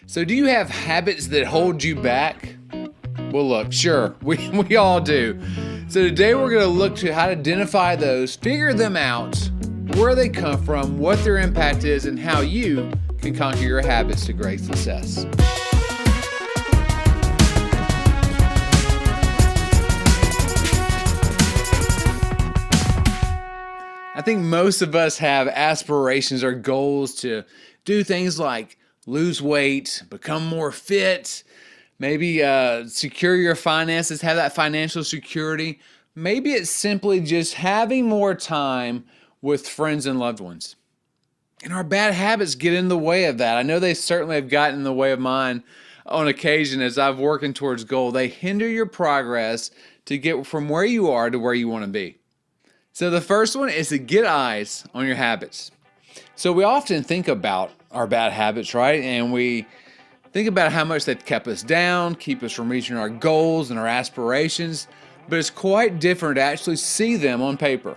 So do you have habits that hold you back? Well, look, sure, we all do. So today we're going to look to how to identify those, figure them out, where they come from, what their impact is, and how you can conquer your habits to great success. I think most of us have aspirations or goals to do things like lose weight, become more fit, maybe secure your finances, have that financial security. Maybe it's simply just having more time with friends and loved ones. And our bad habits get in the way of that. I know they certainly have gotten in the way of mine on occasion as I've working towards goal. They hinder your progress to get from where you are to where you want to be. So the first one is to get eyes on your habits. So we often think about our bad habits, right? And we think about how much they've kept us down, keep us from reaching our goals and our aspirations, but it's quite different to actually see them on paper.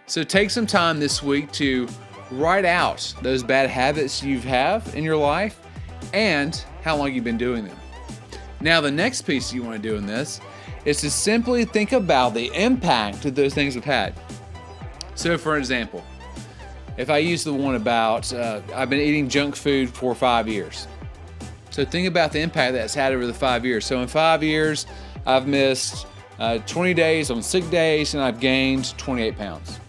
So take some time this week to write out those bad habits you have in your life and how long you've been doing them. Now, the next piece you want to do in this is to simply think about the impact that those things have had. So for example, if I use the one about I've been eating junk food for 5 years. So think about the impact that's had over the 5 years. So in 5 years, I've missed 20 days on sick days and I've gained 28 pounds.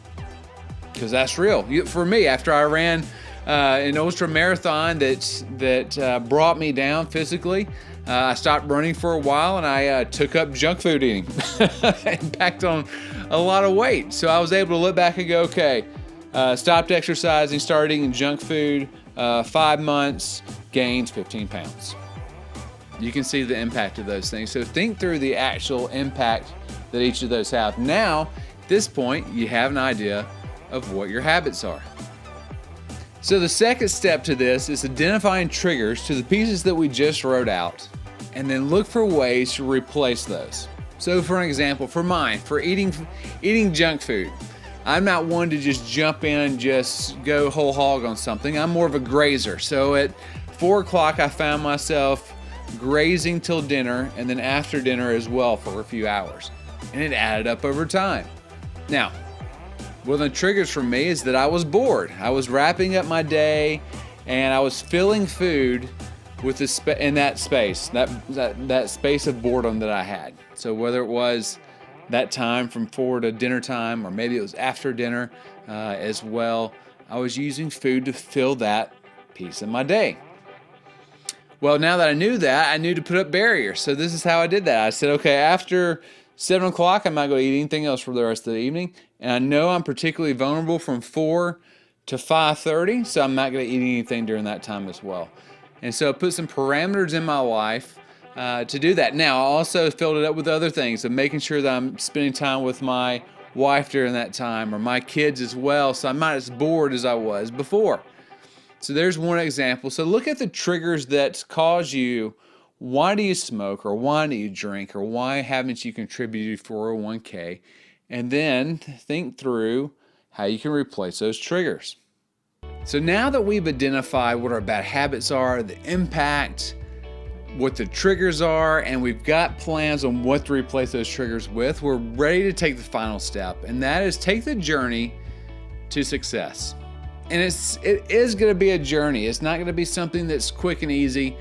Because that's real. For me, after I ran an ultra marathon that brought me down physically, I stopped running for a while and I took up junk food eating and packed on a lot of weight. So I was able to look back and go, okay, stopped exercising, started eating junk food, 5 months, gained 15 pounds. You can see the impact of those things. So think through the actual impact that each of those have. Now, at this point, you have an idea of what your habits are. So the second step to this is identifying triggers to the pieces that we just wrote out and then look for ways to replace those. So for an example, for eating junk food, I'm not one to just jump in and just go whole hog on something. I'm more of a grazer. So at 4 o'clock, I found myself grazing till dinner and then after dinner as well for a few hours. And it added up over time. Now, one of the triggers for me is that I was bored. I was wrapping up my day and I was filling food with in that space, that space of boredom that I had. So whether it was that time from 4 to dinner time, or maybe it was after dinner as well, I was using food to fill that piece of my day. Well, now that I knew that, I knew to put up barriers. So this is how I did that. I said, okay, after 7 o'clock, I'm not going to eat anything else for the rest of the evening. And I know I'm particularly vulnerable from 4 to 5:30, so I'm not going to eat anything during that time as well. And so I put some parameters in my life to do that. Now, I also filled it up with other things of making sure that I'm spending time with my wife during that time or my kids as well, so I'm not as bored as I was before. So there's one example. So look at the triggers that cause you. Why do you smoke, or why do you drink, or why haven't you contributed to 401k? And then think through how you can replace those triggers. So now that we've identified what our bad habits are, the impact, what the triggers are, and we've got plans on what to replace those triggers with, we're ready to take the final step, and that is take the journey to success. And it is going to be a journey. It's not going to be something that's quick and easy.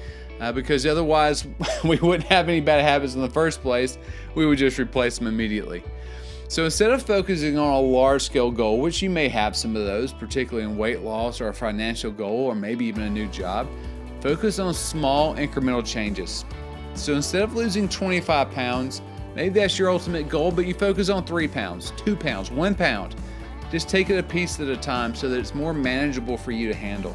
Because otherwise we wouldn't have any bad habits in the first place. We would just replace them immediately. So instead of focusing on a large-scale goal, which you may have some of those, particularly in weight loss or a financial goal or maybe even a new job, focus on small incremental changes. So instead of losing 25 pounds, maybe that's your ultimate goal, but you focus on 3 pounds, 2 pounds, 1 pound. Just take it a piece at a time so that it's more manageable for you to handle.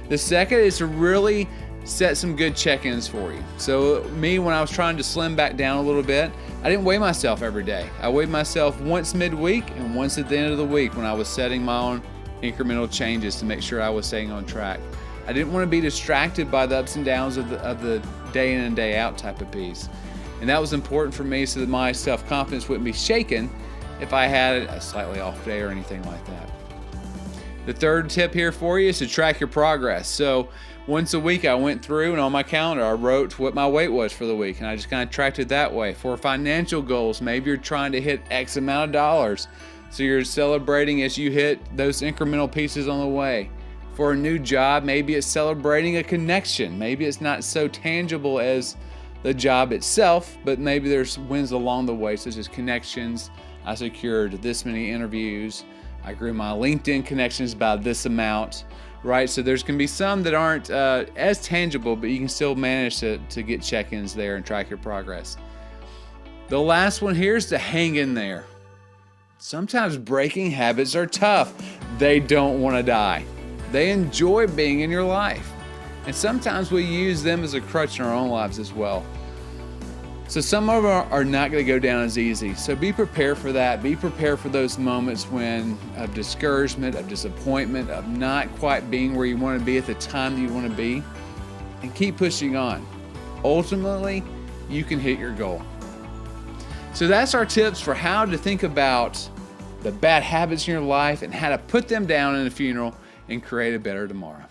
The second is to really set some good check-ins for you. So me, when I was trying to slim back down a little bit, I didn't weigh myself every day. I weighed myself once midweek and once at the end of the week when I was setting my own incremental changes to make sure I was staying on track. I didn't want to be distracted by the ups and downs of the day in and day out type of piece. And that was important for me so that my self-confidence wouldn't be shaken if I had a slightly off day or anything like that. The third tip here for you is to track your progress. So once a week I went through and on my calendar I wrote what my weight was for the week, and I just kind of tracked it that way. For financial goals, maybe you're trying to hit X amount of dollars, so you're celebrating as you hit those incremental pieces on the way. For a new job, maybe it's celebrating a connection. Maybe it's not so tangible as the job itself, but maybe there's wins along the way, such as connections. I secured this many interviews. I grew my LinkedIn connections by this amount, right? So there's going to be some that aren't as tangible, but you can still manage to get check-ins there and track your progress. The last one here is to hang in there. Sometimes breaking habits are tough. They don't want to die. They enjoy being in your life. And sometimes we use them as a crutch in our own lives as well. So some of them are not going to go down as easy. So be prepared for that. Be prepared for those moments of discouragement, of disappointment, of not quite being where you want to be at the time that you want to be. And keep pushing on. Ultimately, you can hit your goal. So that's our tips for how to think about the bad habits in your life and how to put them down in a funeral and create a better tomorrow.